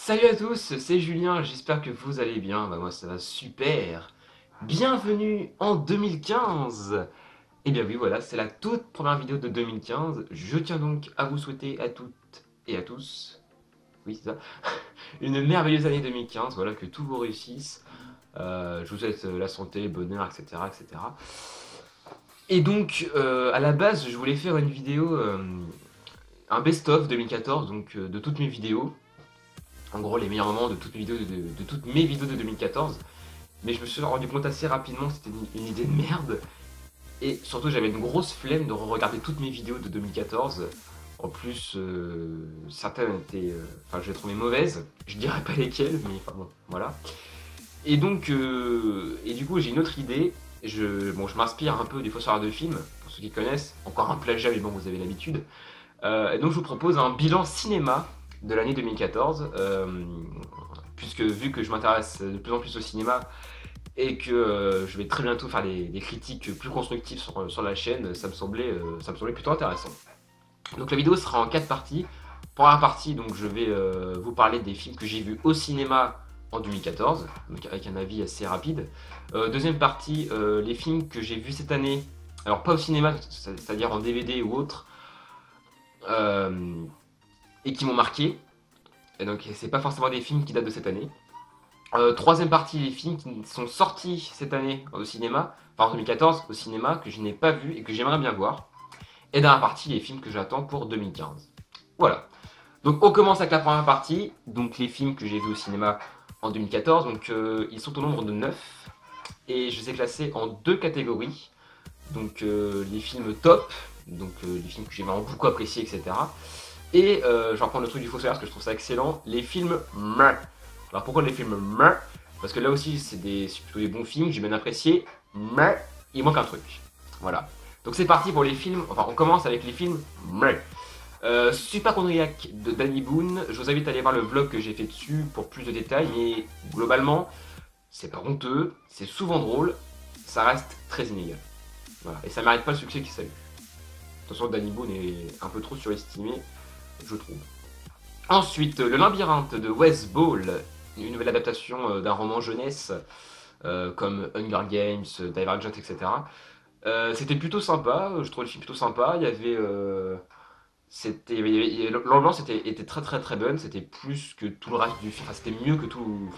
Salut à tous, c'est Julien, j'espère que vous allez bien. Bah moi ça va super. Bienvenue en 2015. Et bien oui, voilà, c'est la toute première vidéo de 2015. Je tiens donc à vous souhaiter à toutes et à tous, oui c'est ça, une merveilleuse année 2015. Voilà, que tout vous réussisse. Je vous souhaite la santé, le bonheur, etc. etc. Et donc, à la base, je voulais faire une vidéo, un best-of 2014, donc de toutes mes vidéos. En gros, les meilleurs moments de toutes mes vidéos de 2014. Mais je me suis rendu compte assez rapidement que c'était une idée de merde. Et surtout, j'avais une grosse flemme de regarder toutes mes vidéos de 2014. En plus, certaines étaient, enfin, je les trouvais mauvaises. Je dirais pas lesquelles, mais enfin bon, voilà. Et donc, et du coup, j'ai une autre idée. Bon, je m'inspire un peu des faussaires de films, pour ceux qui connaissent. Encore un plagiat, mais bon, vous avez l'habitude. Et donc, je vous propose un bilan cinéma de l'année 2014. Puisque vu que je m'intéresse de plus en plus au cinéma, et que je vais très bientôt faire des critiques plus constructives sur la chaîne, ça me semblait plutôt intéressant. Donc la vidéo sera en 4 parties. Première partie, donc je vais vous parler des films que j'ai vus au cinéma en 2014, donc avec un avis assez rapide. Deuxième partie, les films que j'ai vus cette année, alors pas au cinéma, c'est-à-dire en DVD ou autre, euh, et qui m'ont marqué. Et donc c'est pas forcément des films qui datent de cette année. Troisième partie, les films qui sont sortis cette année au cinéma, enfin en 2014 au cinéma, que je n'ai pas vu et que j'aimerais bien voir. Et dernière partie, les films que j'attends pour 2015. Voilà. Donc on commence avec la première partie, donc les films que j'ai vus au cinéma en 2014. Donc ils sont au nombre de 9 et je les ai classés en deux catégories. Donc les films top, donc les films que j'ai vraiment beaucoup appréciés, etc. Et je vais reprendre le truc du Fossoyeur parce que je trouve ça excellent, les films meh. Alors pourquoi les films meh? Parce que là aussi c'est plutôt des bons films que j'ai bien appréciés, mais il manque un truc. Voilà. Donc c'est parti pour les films, enfin on commence avec les films meh. Super Chondriac de Danny Boone, je vous invite à aller voir le vlog que j'ai fait dessus pour plus de détails, mais globalement c'est pas honteux, c'est souvent drôle, ça reste très inégal. Voilà. Et ça mérite pas le succès qu'il a eu. De toute façon Danny Boone est un peu trop surestimé, je trouve. Ensuite, Le Labyrinthe de Wes Ball, une nouvelle adaptation d'un roman jeunesse comme Hunger Games, Divergent, etc. C'était plutôt sympa, je trouve le film plutôt sympa. L'ambiance était très très très bonne, c'était plus que tout le reste du film, enfin, c'était mieux que tout.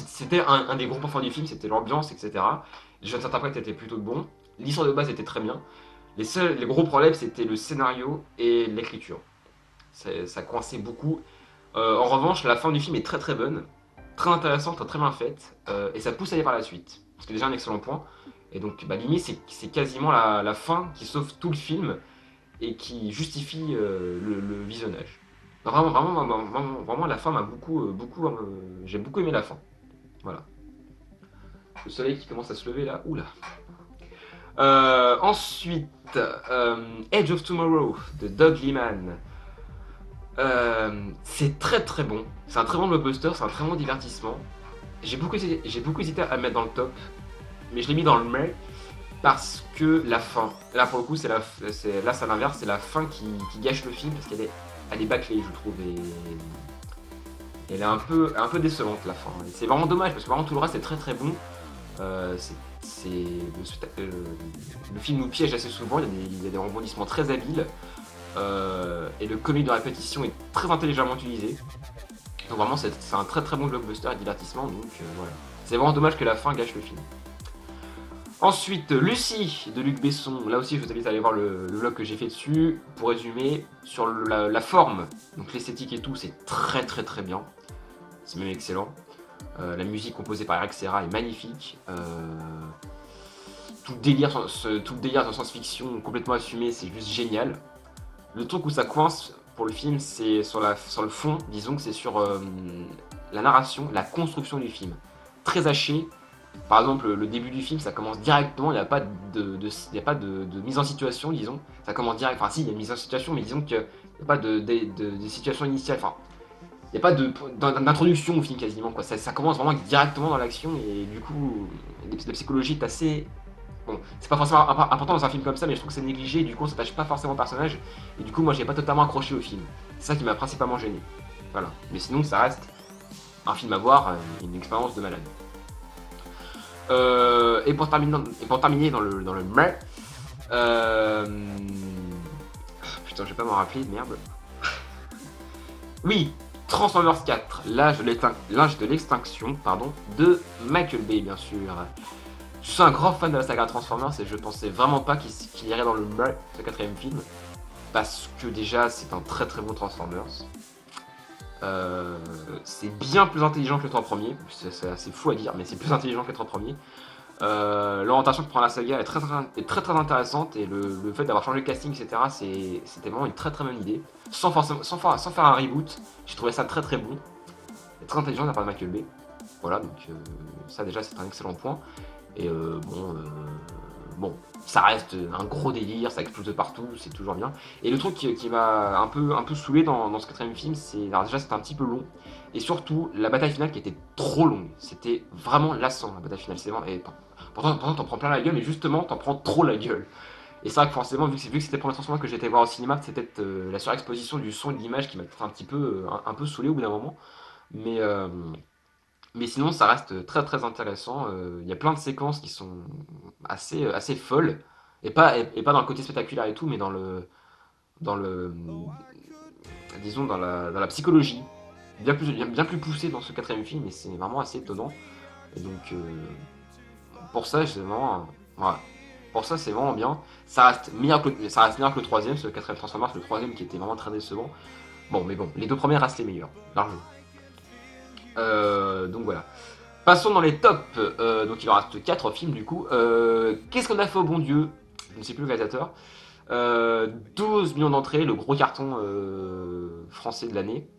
C'était un des gros points forts du film, c'était l'ambiance, etc. Les jeunes interprètes étaient plutôt bons, l'histoire de base était très bien. Les gros problèmes, c'était le scénario et l'écriture. Ça coinçait beaucoup. En revanche, la fin du film est très très bonne, très intéressante, très bien faite, et ça pousse à aller par la suite. C'est déjà un excellent point. Et donc, bah, limite, c'est quasiment la fin qui sauve tout le film et qui justifie le visionnage. Non, vraiment, la fin m'a j'ai beaucoup aimé la fin. Voilà. Le soleil qui commence à se lever là, oula. Ensuite, Edge of Tomorrow de Doug Liman. C'est très très bon. C'est un très bon blockbuster, c'est un très bon divertissement. J'ai beaucoup hésité à le mettre dans le top, mais je l'ai mis dans le mais parce que la fin, là pour le coup, là c'est l'inverse, c'est la fin qui gâche le film parce elle est bâclée, je trouve, et elle est un peu décevante la fin. Et c'est vraiment dommage parce que vraiment tout le reste est très très bon. Euh, c'est, c'est- le film nous piège assez souvent, il y a des rebondissements très habiles. Et le comique de répétition est très intelligemment utilisé. Donc vraiment c'est un très très bon blockbuster et divertissement, donc voilà. C'est vraiment dommage que la fin gâche le film. Ensuite, Lucie de Luc Besson. Là aussi, je vous invite à aller voir le vlog que j'ai fait dessus. Pour résumer, sur la forme, donc l'esthétique et tout, c'est très très très bien. C'est même excellent. La musique composée par Eric Serra est magnifique. Tout le délire de science-fiction complètement assumé, c'est juste génial. Le truc où ça coince pour le film, c'est sur le fond, disons que c'est sur la narration, la construction du film. Très haché. Par exemple, le début du film, ça commence directement, il n'y a pas de mise en situation, disons. Ça commence direct, enfin si, il y a une mise en situation, mais disons qu'il n'y a pas de situation initiale, enfin, il n'y a pas d'introduction au film quasiment, quoi. Ça commence vraiment directement dans l'action, et du coup, la psychologie est assez... Bon, c'est pas forcément important dans un film comme ça, mais je trouve que c'est négligé, et du coup on s'attache pas forcément au personnage, et du coup moi j'ai pas totalement accroché au film. C'est ça qui m'a principalement gêné. Voilà. Mais sinon, ça reste un film à voir, une expérience de malade. Et pour terminer dans le meh, putain, je vais pas m'en rappeler, merde. Oui, Transformers 4, l'âge de l'extinction, pardon, de Michael Bay, bien sûr. Je suis un grand fan de la saga Transformers et je pensais vraiment pas qu'il irait dans le meh, ce quatrième film, parce que déjà, c'est un très très bon Transformers. C'est bien plus intelligent que les trois premiers, c'est assez fou à dire, mais c'est plus intelligent que les trois premiers. L'orientation que prend la saga est très intéressante et le fait d'avoir changé le casting, etc., c'était vraiment une très bonne idée. Sans faire un reboot, j'ai trouvé ça très bon. Et très intelligent de la part de Michael Bay. Voilà, donc ça déjà c'est un excellent point. Et bon, ça reste un gros délire, ça explose de partout, c'est toujours bien. Et le truc qui m'a un peu saoulé dans ce quatrième film, c'est alors déjà c'était un petit peu long. Et surtout la bataille finale qui était trop longue. C'était vraiment lassant la bataille finale. C'est vraiment, et pourtant t'en prends plein la gueule, mais justement t'en prends trop la gueule. Et c'est vrai que forcément, vu que c'était pour l'instant que j'étais voir au cinéma, c'était peut-être la surexposition du son et de l'image qui m'a un petit peu, un peu saoulé au bout d'un moment. Mais, euh, mais sinon, ça reste très intéressant. Il y a plein de séquences qui sont assez folles. Et pas dans le côté spectaculaire et tout, mais dans le, disons, dans la psychologie. Bien plus poussé dans ce quatrième film, et c'est vraiment assez étonnant. Et donc, pour ça, c'est vraiment. Voilà. Pour ça, c'est vraiment bien. Ça reste meilleur que le troisième, ce quatrième Transformers, le troisième qui était vraiment très décevant. Bon, mais bon, les deux premiers restent les meilleurs, largement. Donc voilà. Passons dans les tops. Donc il en reste 4 films du coup. Qu'est-ce qu'on a fait au bon Dieu? Je ne sais plus le réalisateur. 12 millions d'entrées, le gros carton français de l'année.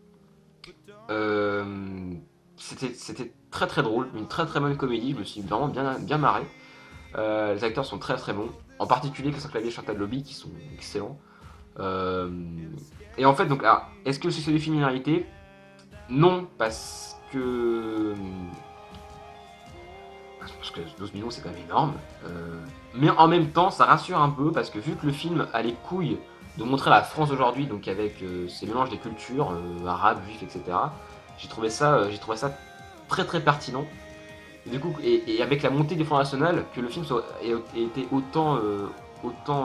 C'était très drôle, une très bonne comédie. Je me suis vraiment bien marré. Les acteurs sont très bons. En particulier Christian Clavier et Chantal Lobby qui sont excellents. Euh, et en fait, donc, est-ce que c'est du film une réalité? Non, parce que 12 millions c'est quand même énorme. Mais en même temps, ça rassure un peu parce que vu que le film a les couilles de montrer la France d'aujourd'hui, donc avec ces mélanges des cultures, arabes, juifs, etc., j'ai trouvé ça très pertinent. Et du coup, et avec la montée des Front National, que le film ait été autant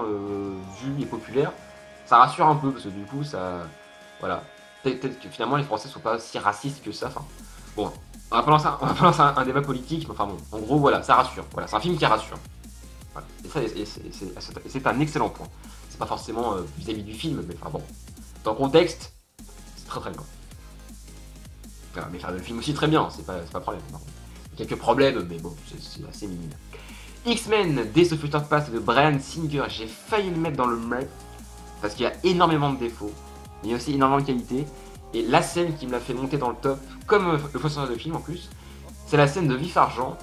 vu et populaire, ça rassure un peu parce que du coup, ça, voilà, peut-être que finalement les Français sont pas si racistes que ça. Enfin, bon, on va pas lancer un débat politique, mais enfin bon, en gros, voilà, ça rassure. Voilà, c'est un film qui rassure. Voilà. Et ça, c'est un excellent point. C'est pas forcément vis-à-vis du film, mais enfin bon, dans le contexte, c'est très bien. Voilà, mais enfin, le film aussi très bien, c'est pas problème. Non. Quelques problèmes, mais bon, c'est assez minime. X-Men, Days of Future Past de Bryan Singer, j'ai failli le mettre dans le mec, parce qu'il y a énormément de défauts, mais il y a aussi énormément de qualité. Et la scène qui me l'a fait monter dans le top, comme le faux de film en plus, c'est la scène de Vif Argent.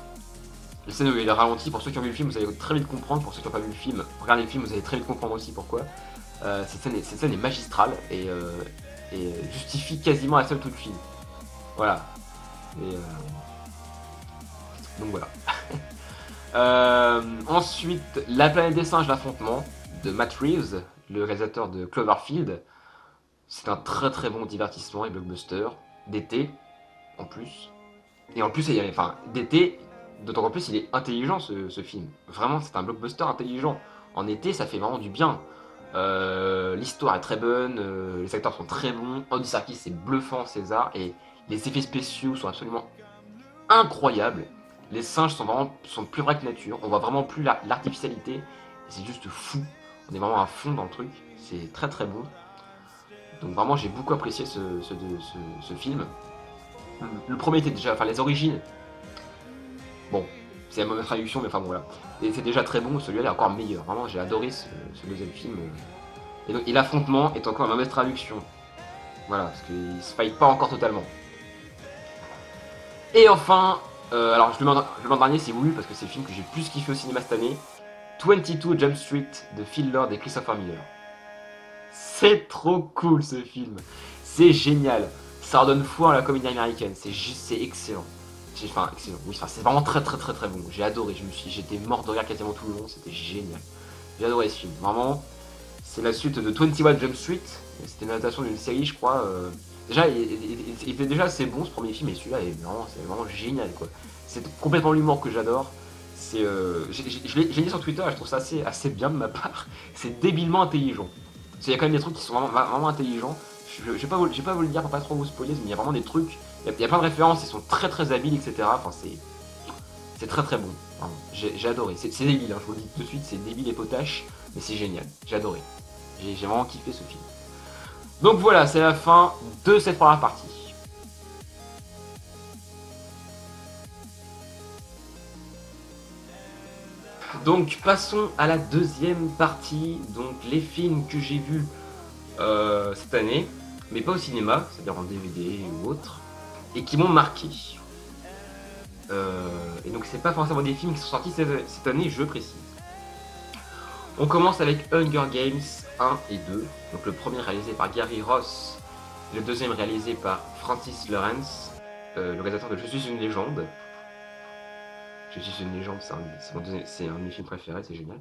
La scène où il est ralenti, pour ceux qui ont vu le film, vous allez très vite comprendre. Pour ceux qui n'ont pas vu le film, regardez le film, vous allez très vite comprendre aussi pourquoi. Cette scène est magistrale et justifie quasiment la seule tout le film. Voilà. Et, donc voilà. Ensuite, La planète des singes, l'affrontement de Matt Reeves, le réalisateur de Cloverfield. C'est un très bon divertissement et blockbuster d'été en plus. Et en plus, d'été, d'autant qu'en plus il est intelligent ce film. Vraiment, c'est un blockbuster intelligent. En été, ça fait vraiment du bien. L'histoire est très bonne, les acteurs sont très bons. Andy Serkis c'est bluffant, César, et les effets spéciaux sont absolument incroyables. Les singes sont plus vrais que nature. On voit vraiment plus l'artificialité. Et c'est juste fou. On est vraiment à fond dans le truc. C'est très bon. Donc vraiment, j'ai beaucoup apprécié ce film. Le premier était déjà, enfin les origines. Bon, c'est la mauvaise traduction, mais enfin bon voilà. Et c'est déjà très bon. Celui-là est encore meilleur. Vraiment, j'ai adoré ce deuxième film. Et l'affrontement est encore la mauvaise traduction. Voilà, parce qu'il se faille pas encore totalement. Et enfin, alors je le mets en dernier si vous voulez, parce que c'est le film que j'ai le plus kiffé au cinéma cette année. 22 Jump Street de Phil Lord et Christopher Miller. C'est trop cool ce film. C'est génial. Ça redonne foi à la comédie américaine. C'est excellent. Enfin, excellent. Oui, enfin, c'est vraiment très bon. J'ai adoré. J'étais mort de rire quasiment tout le long. C'était génial. J'ai adoré ce film. Vraiment, c'est la suite de 21 Jump Street. C'était une adaptation d'une série, je crois, Déjà, il était déjà assez bon ce premier film, et celui-là c'est vraiment génial quoi. C'est complètement l'humour que j'adore. C'est, j'ai dit sur Twitter, et je trouve ça assez bien de ma part. C'est débilement intelligent. Il y a quand même des trucs qui sont vraiment intelligents. Je vais pas vous le dire pour pas trop vous spoiler, mais il y a vraiment des trucs. Il y a plein de références, ils sont très habiles, etc. Enfin, c'est très bon. J'ai adoré. C'est débile, hein, je vous le dis tout de suite, c'est débile et potache, mais c'est génial. J'ai adoré. J'ai vraiment kiffé ce film. Donc voilà, c'est la fin de cette première partie. Donc passons à la deuxième partie, donc les films que j'ai vus cette année, mais pas au cinéma, c'est-à-dire en DVD ou autre, et qui m'ont marqué. Et donc c'est pas forcément des films qui sont sortis cette année, je précise. On commence avec Hunger Games 1 et 2, donc le premier réalisé par Gary Ross, le deuxième réalisé par Francis Lawrence, le réalisateur de Je suis une légende. Je suis une légende, c'est un de mes films préférés, c'est génial.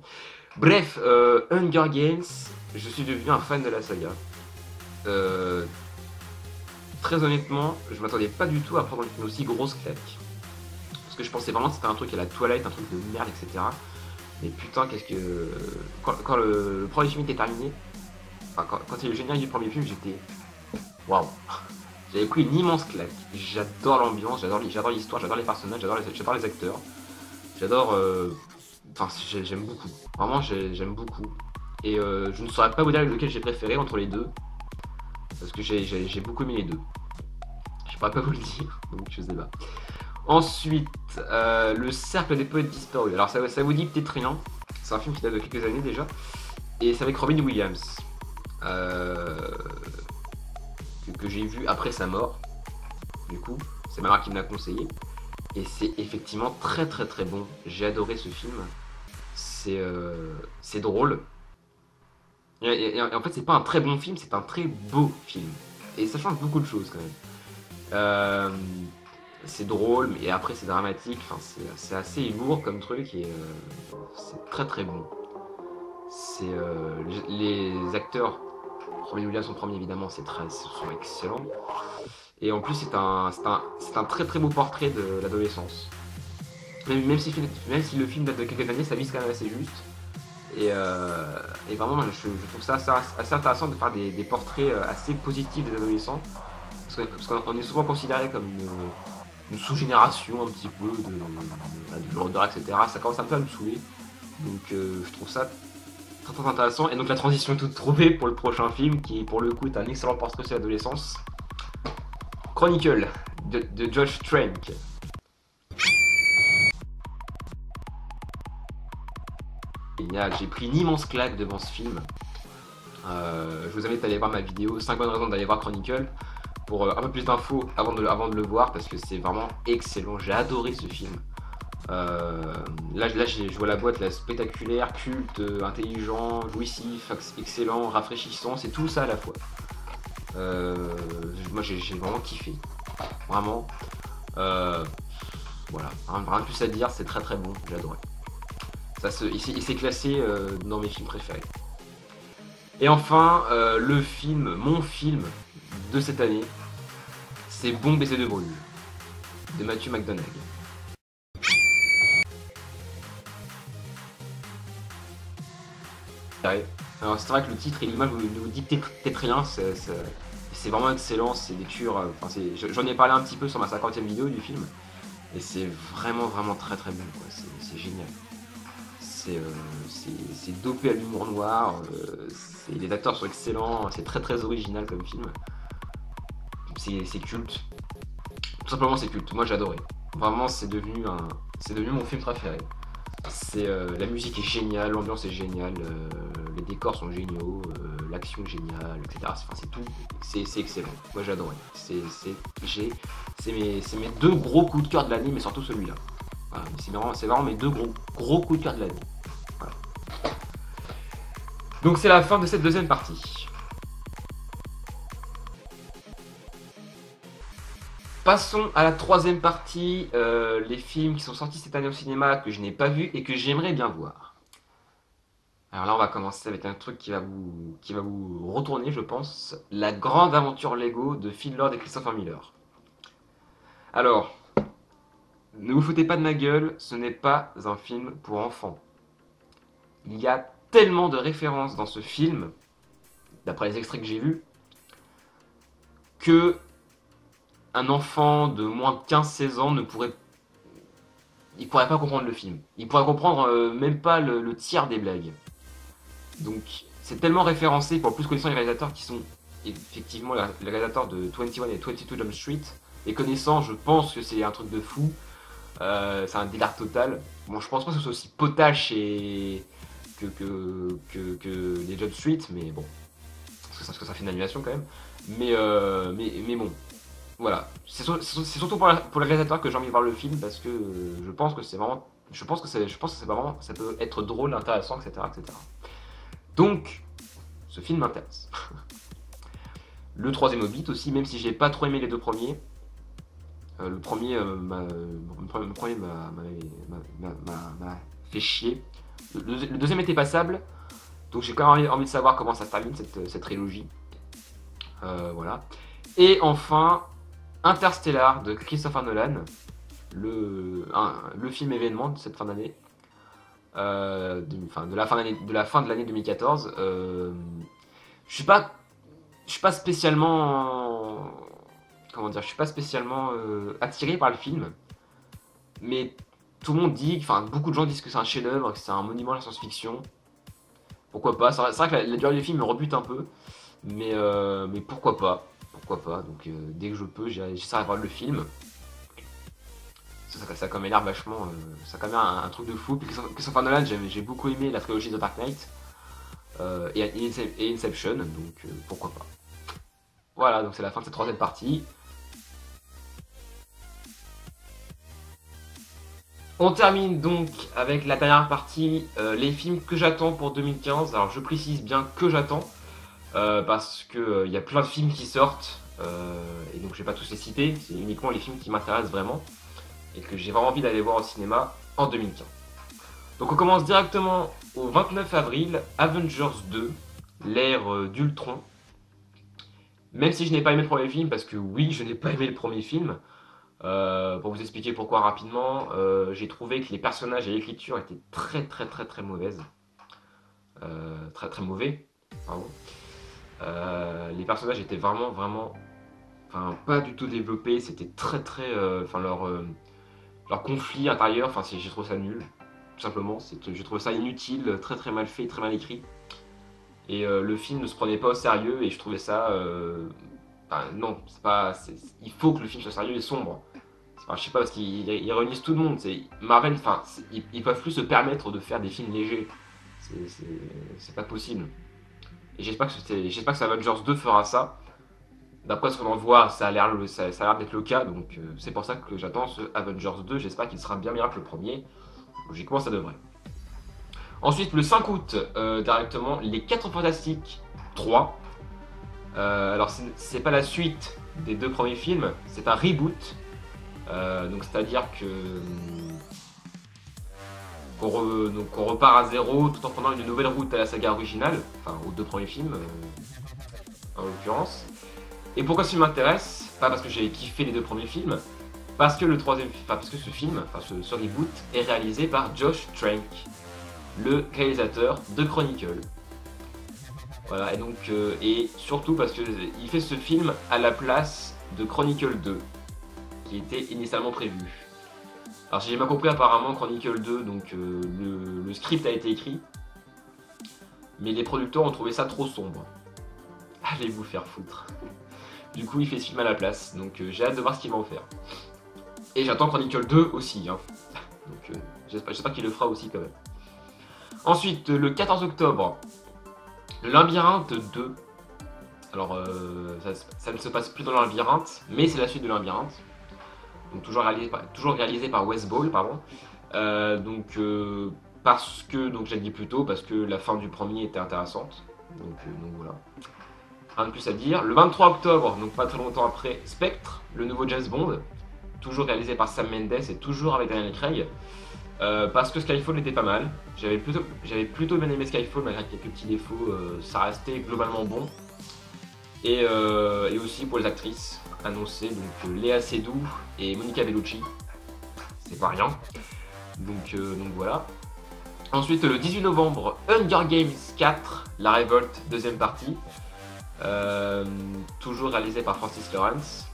Bref, Hunger Games, je suis devenu un fan de la saga. Très honnêtement, je m'attendais pas du tout à prendre une aussi grosse claque. Parce que je pensais vraiment que c'était un truc à la Twilight, un truc de merde, etc. Mais putain, qu'est-ce que... Quand le premier film était terminé, enfin, quand il y a eu le générique du premier film, j'étais... Waouh. J'avais pris une immense claque. J'adore l'ambiance, j'adore l'histoire, j'adore les personnages, j'adore les acteurs. J'adore... Enfin, j'aime beaucoup. Vraiment, j'aime beaucoup. Et je ne saurais pas vous dire lequel j'ai préféré entre les deux. Parce que j'ai beaucoup aimé les deux. Je pourrais pas vous le dire, donc je sais pas. Ensuite, Le Cercle des Poètes Disparus. Alors ça vous dit peut-être rien. C'est un film qui date de quelques années déjà. Et c'est avec Robin Williams. Que j'ai vu après sa mort. Du coup, c'est ma mère qui me l'a conseillé. Et c'est effectivement très bon. J'ai adoré ce film. C'est drôle. Et en fait, c'est pas un très bon film, c'est un très beau film. Et ça change beaucoup de choses quand même. C'est drôle, mais après c'est dramatique. Enfin, c'est assez lourd comme truc et c'est très bon. Les acteurs, Robin Williams en premier évidemment, sont excellents. Et en plus, c'est un très beau portrait de l'adolescence. Même si le film date de quelques années, ça vise quand même assez juste. Et vraiment, je trouve ça assez intéressant de faire des portraits assez positifs des adolescents. Parce qu'on est souvent considéré comme une sous-génération un petit peu de l'horreur, etc. Ça commence un peu à me saouler. Donc je trouve ça très intéressant. Et donc la transition est toute trouvée pour le prochain film, qui pour le coup est un excellent portrait sur l'adolescence. Chronicle de Josh Trank. Génial, j'ai pris une immense claque devant ce film. Je vous invite à aller voir ma vidéo 5 bonnes raisons d'aller voir Chronicle pour un peu plus d'infos avant de le voir, parce que c'est vraiment excellent. J'ai adoré ce film. Là je vois la boîte là, spectaculaire, culte, intelligent, jouissif, excellent, rafraîchissant, c'est tout ça à la fois. Moi j'ai vraiment kiffé. Vraiment. Voilà, rien de plus à dire, c'est très bon, j'ai adoré. Il s'est classé dans mes films préférés. Et enfin, mon film de cette année, c'est Bon baiser de Bruges, de Matthew McConaughey. Alors c'est vrai que le titre et l'image ne vous dit peut-être rien, c'est vraiment excellent, c'est des cures, j'en ai parlé un petit peu sur ma 50e vidéo du film, et c'est vraiment très bon, c'est génial. C'est dopé à l'humour noir, les acteurs sont excellents, c'est très original comme film. C'est culte. Tout simplement c'est culte, moi j'ai adoré. Vraiment c'est devenu mon film préféré. La musique est géniale, l'ambiance est géniale, les décors sont géniaux, l'action est géniale, etc. C'est tout, c'est excellent. Moi j'ai adoré. C'est mes deux gros coups de cœur de l'année, mais surtout celui-là. Voilà, c'est vraiment mes deux gros coups de cœur de l'année. Voilà. Donc c'est la fin de cette deuxième partie. Passons à la troisième partie, les films qui sont sortis cette année au cinéma que je n'ai pas vus et que j'aimerais bien voir. Alors là, on va commencer avec un truc qui va vous retourner, je pense. La grande aventure Lego de Phil Lord et Christopher Miller. Alors, ne vous foutez pas de ma gueule, ce n'est pas un film pour enfants. Il y a tellement de références dans ce film, d'après les extraits que j'ai vus, que un enfant de moins de 15-16 ans ne pourrait... Il pourrait pas comprendre le film. Il pourrait comprendre même pas le tiers des blagues. Donc, c'est tellement référencé, pour plus connaissant les réalisateurs qui sont effectivement les réalisateurs de 21 et 22 Jump Street, et connaissant, je pense que c'est un truc de fou. C'est un délire total. Bon, je pense pas que ce soit aussi potache et que les Jump Street, mais bon, parce que ça fait une animation quand même. Mais bon, voilà. C'est surtout pour les réalisateurs que j'ai envie de voir le film parce que je pense que c'est vraiment, je pense que c'est vraiment, ça peut être drôle, intéressant, etc., etc. Donc, ce film m'intéresse. Le troisième Hobbit aussi, même si j'ai pas trop aimé les deux premiers. Le premier m'a fait chier. Le deuxième était passable, donc j'ai quand même envie de savoir comment ça se termine cette trilogie. Voilà. Et enfin, Interstellar de Christopher Nolan, le film événement de cette fin d'année. De la fin de l'année 2014. Je suis pas spécialement, comment dire, je suis pas spécialement attiré par le film, mais tout le monde dit, enfin beaucoup de gens disent que c'est un chef-d'œuvre, que c'est un monument de la science-fiction. Pourquoi pas? C'est vrai que la durée du film me rebute un peu, mais pourquoi pas? Pourquoi pas? Donc dès que je peux, j'essaierai de voir le film. Ça a quand même l'air vachement, ça a quand même un truc de fou. Puis Christopher Nolan, j'ai beaucoup aimé la trilogie de Dark Knight et Inception, donc pourquoi pas. Voilà, donc c'est la fin de cette troisième partie. On termine donc avec la dernière partie, les films que j'attends pour 2015. Alors je précise bien que j'attends, parce que y a plein de films qui sortent, et donc je vais pas tous les citer, c'est uniquement les films qui m'intéressent vraiment, et que j'ai vraiment envie d'aller voir au cinéma en 2015. Donc on commence directement au 29 avril, Avengers 2, l'ère d'Ultron. Même si je n'ai pas aimé le premier film, parce que oui, je n'ai pas aimé le premier film, pour vous expliquer pourquoi rapidement, j'ai trouvé que les personnages et l'écriture étaient très mauvaises. Très mauvais, pardon. Les personnages étaient vraiment, enfin pas du tout développés, c'était enfin leur conflit intérieur, enfin j'ai trouvé ça nul, tout simplement. J'ai trouvé ça inutile, très mal fait, très mal écrit. Et le film ne se prenait pas au sérieux et je trouvais ça... Enfin, non, c'est pas... il faut que le film soit sérieux et sombre. Enfin, je sais pas, parce qu'ils réunissent tout le monde. Marvel, enfin, ils peuvent plus se permettre de faire des films légers. C'est pas possible. Et j'espère que Avengers 2 fera ça. D'après ce qu'on en voit, ça a l'air d'être le cas. Donc c'est pour ça que j'attends ce Avengers 2. J'espère qu'il sera bien meilleur que le premier. Logiquement, ça devrait. Ensuite, le 5 août, directement, Les 4 Fantastiques 3. Alors, c'est pas la suite des deux premiers films, c'est un reboot. Donc, c'est-à-dire que qu'on repart à zéro tout en prenant une nouvelle route à la saga originale, enfin aux deux premiers films, en l'occurrence. Et pourquoi ce film m'intéresse? Pas parce que j'ai kiffé les deux premiers films, parce que parce que ce film, enfin ce reboot, est réalisé par Josh Trank, le réalisateur de Chronicle. Voilà, et donc et surtout parce que il fait ce film à la place de Chronicle 2, qui était initialement prévu. Alors si j'ai bien compris, apparemment Chronicle 2, donc le script a été écrit, mais les producteurs ont trouvé ça trop sombre. Allez vous faire foutre. Du coup il fait ce film à la place, donc j'ai hâte de voir ce qu'il va en faire. Et j'attends Chronicle 2 aussi, hein. Donc j'espère qu'il le fera aussi quand même. Ensuite, le 14 octobre, le Labyrinthe 2. Alors, ça ne se passe plus dans le Labyrinthe, mais c'est la suite de Labyrinthe. Donc, toujours réalisé par Wes Ball, pardon. Parce que, donc j'ai dit plus tôt, parce que la fin du premier était intéressante. Donc voilà. Rien de plus à dire. Le 23 octobre, donc pas très longtemps après, Spectre, le nouveau James Bond. Toujours réalisé par Sam Mendes et toujours avec Daniel Craig. Parce que Skyfall était pas mal. J'avais plutôt bien aimé Skyfall malgré quelques petits défauts. Ça restait globalement bon. Et aussi pour les actrices annoncées, donc Léa Seydoux et Monica Bellucci. C'est pas rien. Donc voilà. Ensuite, le 18 novembre, Hunger Games 4, La Révolte, deuxième partie. Toujours réalisé par Francis Lawrence.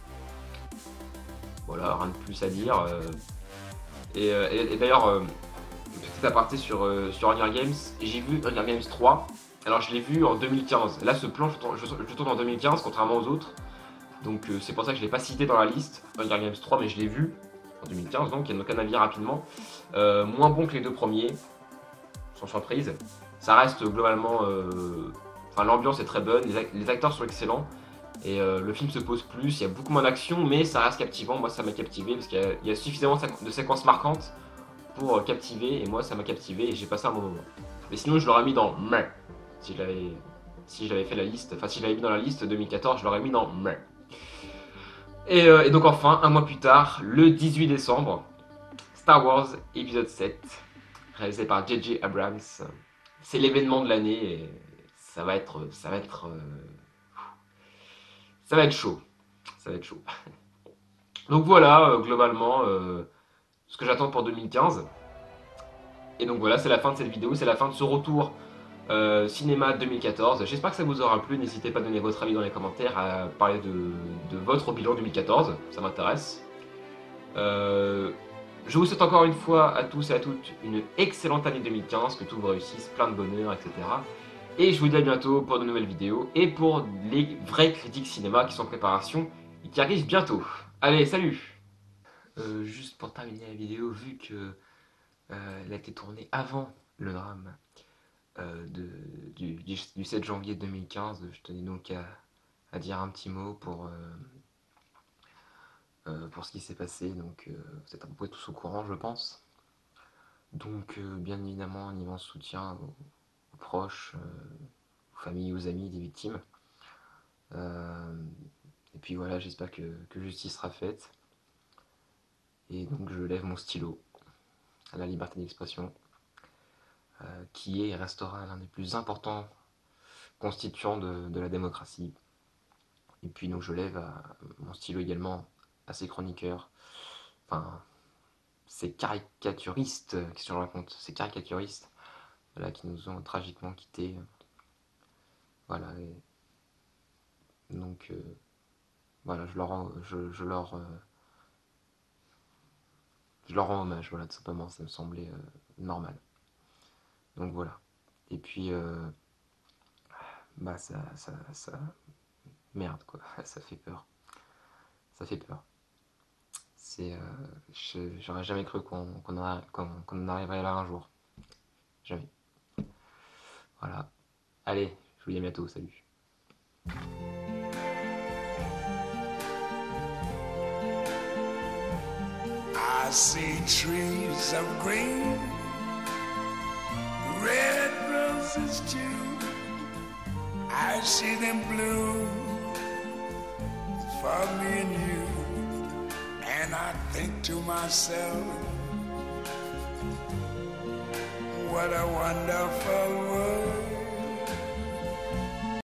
Voilà, rien de plus à dire. Et d'ailleurs, petit aparté sur Hunger Games, j'ai vu Hunger Games 3. Alors je l'ai vu en 2015. Là, ce plan, je tourne en 2015, contrairement aux autres. Donc c'est pour ça que je ne l'ai pas cité dans la liste, Hunger Games 3, mais je l'ai vu en 2015, donc il y a donc un avis rapidement. Moins bon que les deux premiers, sans surprise. Ça reste globalement... Enfin, l'ambiance est très bonne, les acteurs sont excellents. Et le film se pose plus, il y a beaucoup moins d'action, mais ça reste captivant. Moi, ça m'a captivé, parce qu'il y a suffisamment de séquences marquantes pour captiver. Et moi, ça m'a captivé, et j'ai passé un bon moment. Mais sinon, je l'aurais mis dans meh. Si j'avais fait la liste, enfin si je l'avais mis dans la liste 2014, je l'aurais mis dans meh. Et donc enfin, un mois plus tard, le 18 décembre, Star Wars épisode 7, réalisé par J.J. Abrams. C'est l'événement de l'année et ça va être chaud. Ça va être chaud. Donc voilà, globalement, ce que j'attends pour 2015. Et donc voilà, c'est la fin de cette vidéo, c'est la fin de ce retour cinéma 2014. J'espère que ça vous aura plu. N'hésitez pas à donner votre avis dans les commentaires, à parler de votre bilan 2014. Ça m'intéresse. Je vous souhaite encore une fois à tous et à toutes une excellente année 2015, que tout vous réussisse, plein de bonheur, etc. Et je vous dis à bientôt pour de nouvelles vidéos et pour les vraies critiques cinéma qui sont en préparation et qui arrivent bientôt. Allez, salut! Juste pour terminer la vidéo, vu que elle a été tournée avant le drame du 7 janvier 2015, je tenais donc à dire un petit mot pour ce qui s'est passé. Donc vous êtes à peu près tous au courant, je pense. Donc bien évidemment un immense soutien aux proches, aux familles, aux amis des victimes. Et puis voilà, j'espère que justice sera faite. Et donc je lève mon stylo à la liberté d'expression, qui est et restera l'un des plus importants constituants de la démocratie. Et puis donc je lève mon stylo également à ces chroniqueurs, enfin ces caricaturistes, qu'est-ce que je raconte, ces caricaturistes, voilà, qui nous ont tragiquement quittés. Voilà, et donc voilà, je leur rends hommage, voilà, tout simplement, ça me semblait normal. Donc voilà. Et puis bah ça merde quoi, ça fait peur. Ça fait peur. C'est j'aurais jamais cru qu'on en arriverait là un jour. Jamais. Voilà. Allez, je vous dis à bientôt, salut. I see trees of green, red roses too. I see them bloom for me and you. And I think to myself, what a wonderful world.